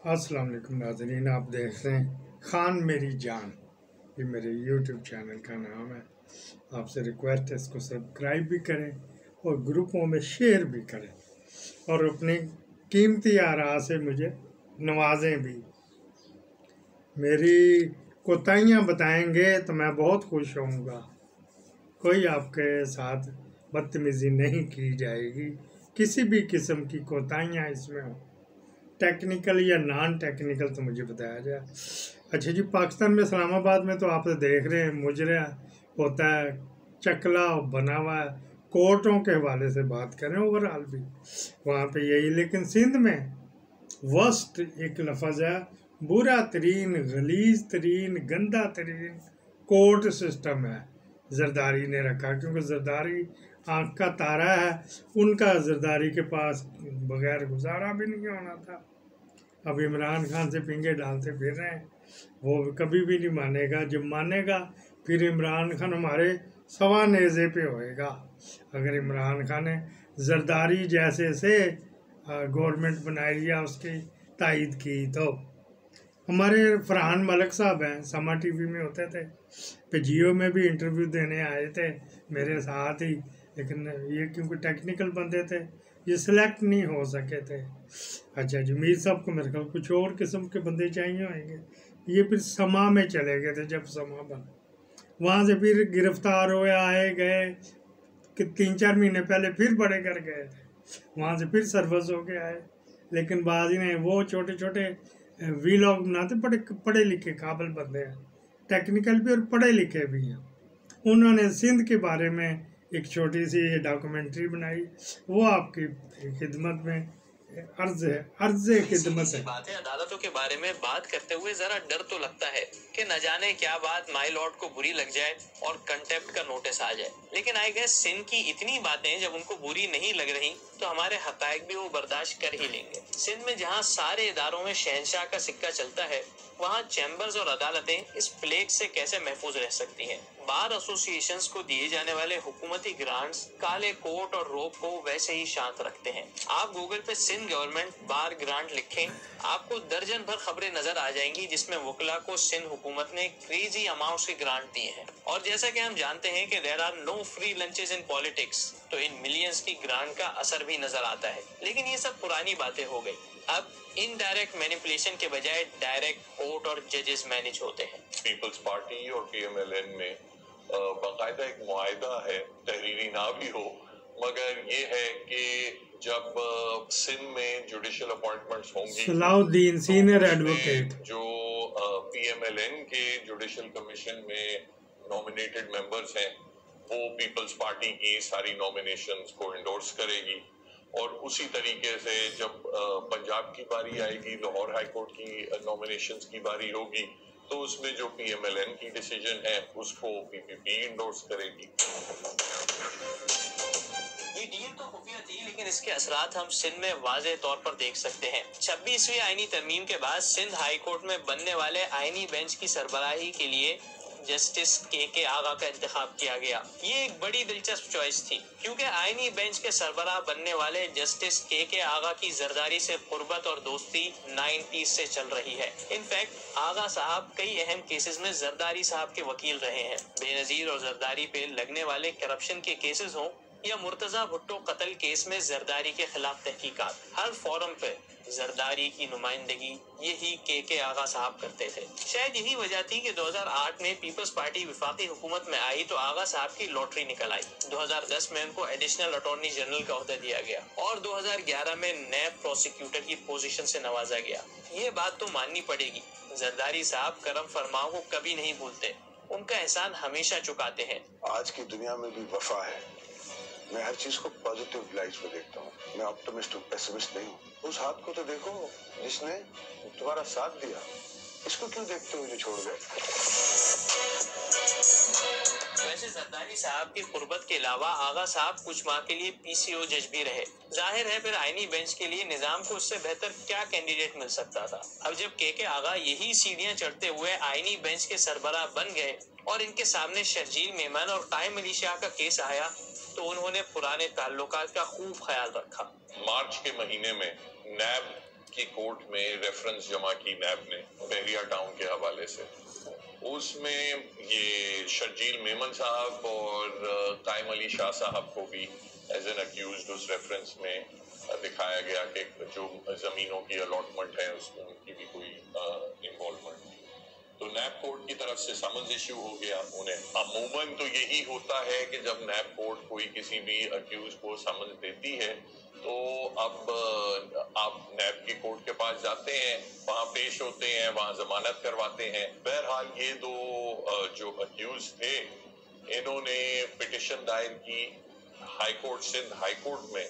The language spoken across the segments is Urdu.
السلام علیکم ناظرین، آپ دیکھ رہے ہیں خان میری جان، یہ میرے یوٹیوب چینل کا نام ہے۔ آپ سے ریکویسٹ ہے اس کو سبسکرائب بھی کریں اور گروپوں میں شیئر بھی کریں اور اپنی قیمتی آراء سے مجھے نوازیں بھی۔ میری کوتاہیاں بتائیں گے تو میں بہت خوش ہوں گا۔ کوئی آپ کے ساتھ بدتمیزی نہیں کی جائے گی، کسی بھی قسم کی کوتاہیاں اس میں ہوں، ٹیکنیکل یا نان ٹیکنیکل تو مجھے بتایا جائے۔ اچھا جی، پاکستان میں اسلام آباد میں تو آپ دیکھ رہے ہیں مجرا ہوتا ہے، چکلا بنا ہوا ہے، کورٹوں کے حوالے سے بات کریں اوورال بھی وہاں پہ یہی، لیکن سندھ میں ورسٹ ایک لفظ ہے، برا ترین، غلیظ ترین، گندا ترین کورٹ سسٹم ہے زرداری نے رکھا، کیونکہ زرداری آنکھ کا تارا ہے، ان کا زرداری کے پاس بغیر گزارا بھی نہیں ہونا تھا۔ اب عمران خان سے پنگے ڈالتے پھر رہے ہیں، وہ کبھی بھی نہیں مانے گا، جب مانے گا پھر عمران خان ہمارے سوا نیزے پہ ہوئے گا۔ اگر عمران خان نے زرداری جیسے سے گورنمنٹ بنائی یا اس کی تائید کی تو۔ ہمارے فرحان ملک صاحب ہیں، سما ٹی وی میں ہوتے تھے، پہ جیو میں بھی انٹرویو دینے آئے تھے میرے ساتھ ہی، لیکن یہ کیونکہ ٹیکنیکل بندے تھے یہ سلیکٹ نہیں ہو سکے تھے۔ اچھا جی، میر صاحب کو میرے خیال کچھ اور قسم کے بندے چاہیے ہوئیں گے، یہ پھر سما میں چلے گئے تھے، جب سما بنا وہاں سے پھر گرفتار ہوئے آئے گئے کہ 3-4 مہینے پہلے پھر بڑے کر گئے تھے، وہاں سے پھر سروس ہو کے آئے، لیکن بعض نے وہ چھوٹے چھوٹے ویلاگ بناتے، پڑھے لکھے قابل بندے ہیں، ٹیکنیکل بھی اور پڑھے لکھے بھی ہیں۔ انہوں نے سندھ کے بارے میں ایک چھوٹی سی ڈاکومنٹری بنائی، وہ آپ کی خدمت میں عرض خدمت ہے۔ بات ہے، عدالتوں کے بارے میں بات کرتے ہوئے ذرا ڈر تو لگتا ہے کہ نہ جانے کیا بات مائی لارڈ کو بری لگ جائے اور کنٹیمپٹ کا نوٹس آ جائے، لیکن آئی گیس سندھ کی اتنی باتیں جب ان کو بری نہیں لگ رہی تو ہمارے حقائق بھی وہ برداشت کر ہی لیں گے۔ سندھ میں جہاں سارے اداروں میں شہنشاہ کا سکہ چلتا ہے، وہاں چیمبرز اور عدالتیں اس پلیگ سے کیسے محفوظ رہ سکتی ہیں؟ بار ایسوسی ایشنز کو دیے جانے والے حکومتی گرانٹس کالے کوٹ اور روپ کو ویسے ہی شانت رکھتے ہیں۔ آپ گوگل پہ سندھ گورنمنٹ بار گرانٹ لکھیں، آپ کو درجن بھر خبریں نظر آ جائیں گی جس میں وکلا کو سندھ حکومت نے کریزی اماؤنٹس کی گرانٹ دی ہے۔ اور جیسا کہ ہم جانتے ہیں کہ there are no free lunches in politics, تو ان ملینز کی گرانٹ کا اثر بھی نظر آتا ہے، لیکن یہ سب پرانی باتیں ہو گئی۔ اب انڈائریکٹ مینیپولیشن کے بجائے ڈائریکٹ کورٹ اور ججز مینج ہوتے ہیں۔ پیپلز پارٹی اور پی ایم ایل این میں باقاعدہ ایک معاہدہ ہے، تحریری نہ بھی ہو، مگر یہ ہے کہ جب سندھ میں جوڈیشل اپوائنٹمنٹس ہوں گی، صلاح الدین سینئر ایڈوکیٹ، جو پی ایم ایل این کے جوڈیشل کمیشن میں نومینیٹڈ ممبرز ہیں، وہ پیپلز پارٹی کی ساری نومینیشنز کو انڈورس کرے گی، اور اسی طریقے سے جب پنجاب کی باری آئے گی، لاہور ہائی کورٹ کی نومینیشنز کی باری ہوگی، تو اس میں جو پی ایم ایل این کی ڈیسیجن ہے اس کو پی پی پی انڈورس کرے گی۔ یہ ڈیل تو خفیہ تھی، لیکن اس کے اثرات ہم سندھ میں واضح طور پر دیکھ سکتے ہیں۔ 26ویں آئینی ترمیم کے بعد سندھ ہائی کورٹ میں بننے والے آئینی بینچ کی سربراہی کے لیے جسٹس کے آغا کا انتخاب کیا گیا۔ یہ ایک بڑی دلچسپ چوائس تھی، کیونکہ آئینی بینچ کے سربراہ بننے والے جسٹس کے آغا کی زرداری سے قربت اور دوستی 90s سے چل رہی ہے۔ انفیکٹ آغا صاحب کئی اہم کیسز میں زرداری صاحب کے وکیل رہے ہیں۔ بے نظیر اور زرداری پہ لگنے والے کرپشن کے کیسز ہوں یا مرتضی بھٹو قتل کیس میں زرداری کے خلاف تحقیقات، ہر فورم پہ زرداری کی نمائندگی یہی کے آغا صاحب کرتے تھے۔ شاید یہی وجہ تھی کہ 2008 میں پیپلز پارٹی وفاقی حکومت میں آئی تو آغا صاحب کی لاٹری نکل آئی۔ 2010 میں ان کو ایڈیشنل اٹارنی جنرل کا عہدہ دیا گیا اور 2011 میں نیب پروسیکیوٹر کی پوزیشن سے نوازا گیا۔ یہ بات تو ماننی پڑے گی، زرداری صاحب کرم فرماؤں کو کبھی نہیں بھولتے، ان کا احسان ہمیشہ چکاتے ہیں۔ آج کی دنیا میں بھی وفا ہے، میں ہر چیز کو پازیٹیو لائٹ میں دیکھتا ہوں، میں آپٹمسٹ ہوں، پیسمسٹ نہیں ہوں۔ اس ہاتھ کو تو دیکھو جس نے تمہارا ساتھ دیا، اس کو کیوں دیکھتے ہو جو چھوڑ گئے؟ ویسے زرداری صاحب کی قربت کے علاوہ آغا صاحب کچھ ماہ کے لیے پی سی او جج بھی رہے۔ ظاہر ہے پھر آئینی بینچ کے لیے نظام کو اس سے بہتر کیا کینڈیڈیٹ مل سکتا تھا۔ اب جب کے آغا یہی سیڑھیاں چڑھتے ہوئے آئینی بینچ کے سربراہ بن گئے اور ان کے سامنے شرجیل میمن اور قائم علی شاہ کا کیس آیا تو انہوں نے پرانے تعلقات کا خوب خیال رکھا۔ مارچ کے مہینے میں نیب کی کورٹ میں ریفرنس جمع کی نیب نے بحریہ ٹاؤن کے حوالے سے. اس میں یہ شرجیل میمن صاحب اور قائم علی شاہ صاحب کو بھی ایز این اکیوزڈ اس ریفرنس میں دکھایا گیا کہ جو زمینوں کی الاٹمنٹ ہے اس میں ان کی بھی کوئی انوالومنٹ تھی. تو نیب کورٹ کی طرف سے سمنز ایشو ہو گیا انہیں. عموماً تو یہی ہوتا ہے کہ جب نیب کورٹ کوئی کسی بھی اکیوز کو سمنز دیتی ہے تو اب آپ نیب کی کورٹ کے پاس جاتے ہیں, وہاں پیش ہوتے ہیں, وہاں ضمانت کرواتے ہیں. بہرحال یہ دو جو اکیوز تھے انہوں نے پٹیشن دائر کی high court Sindh high court میں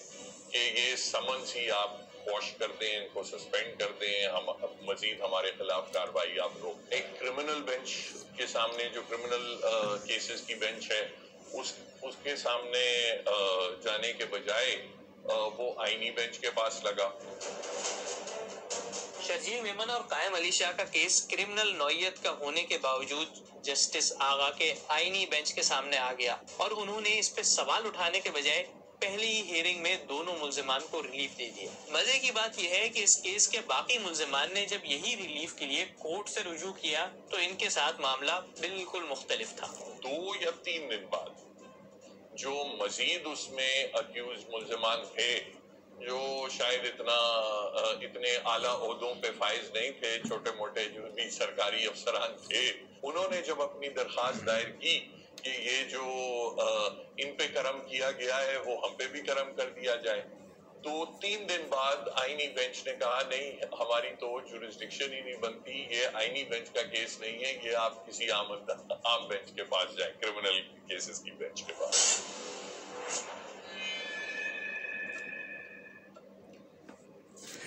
کہ یہ سمنز ہی آپ واش کر دیں, ان کو سسپینڈ کر دیں, ہم مزید ہمارے خلاف کارروائی آپ روک. ایک کرمنل بینچ کے سامنے جو کرمنل کیسز کی بینچ ہے اس کے سامنے جانے کے بجائے وہ آئینی بینچ کے پاس لگا. شرجیل میمن اور قائم علی شاہ کا کیس کرمنل نوعیت کا ہونے کے باوجود جسٹس آغا کے آئینی بینچ کے سامنے آ گیا اور انہوں نے اس پہ سوال اٹھانے کے بجائے پہلی ہی ہیئرنگ میں دونوں ملزمان کو ریلیف دے دیا. مزے کی بات یہ ہے کہ اس کیس کے باقی ملزمان نے جب یہی ریلیف کے لیے کورٹ سے رجوع کیا تو ان کے ساتھ معاملہ بالکل مختلف تھا. 2 یا 3 دن بعد جو مزید اس میں اکیوز ملزمان تھے جو شاید اتنے اعلیٰ عہدوں پہ فائز نہیں تھے, چھوٹے موٹے جو بھی سرکاری افسران تھے, انہوں نے جب اپنی درخواست دائر کی کہ یہ جو ان پہ کرم کیا گیا ہے وہ ہم پہ بھی کرم کر دیا جائے, تو 3 دن بعد آئینی بینچ نے کہا نہیں ہماری تو جورسڈکشن ہی نہیں بنتی, یہ آئینی بینچ کا کیس نہیں ہے, یہ آپ کسی عام بینچ کے پاس جائیں, کرمنل کیسز کی بینچ کے پاس.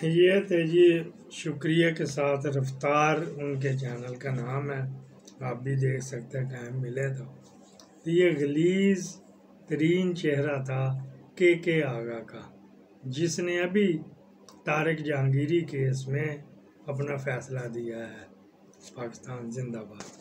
یہ تھے جی, شکریہ کے ساتھ رفتار ان کے چینل کا نام ہے, آپ بھی دیکھ سکتے ہیں ٹائم ملے تو. یہ غلیظ ترین چہرہ تھا کے آغا کا, جس نے ابھی طارق جہانگیری کیس میں اپنا فیصلہ دیا ہے. پاکستان زندہ باد.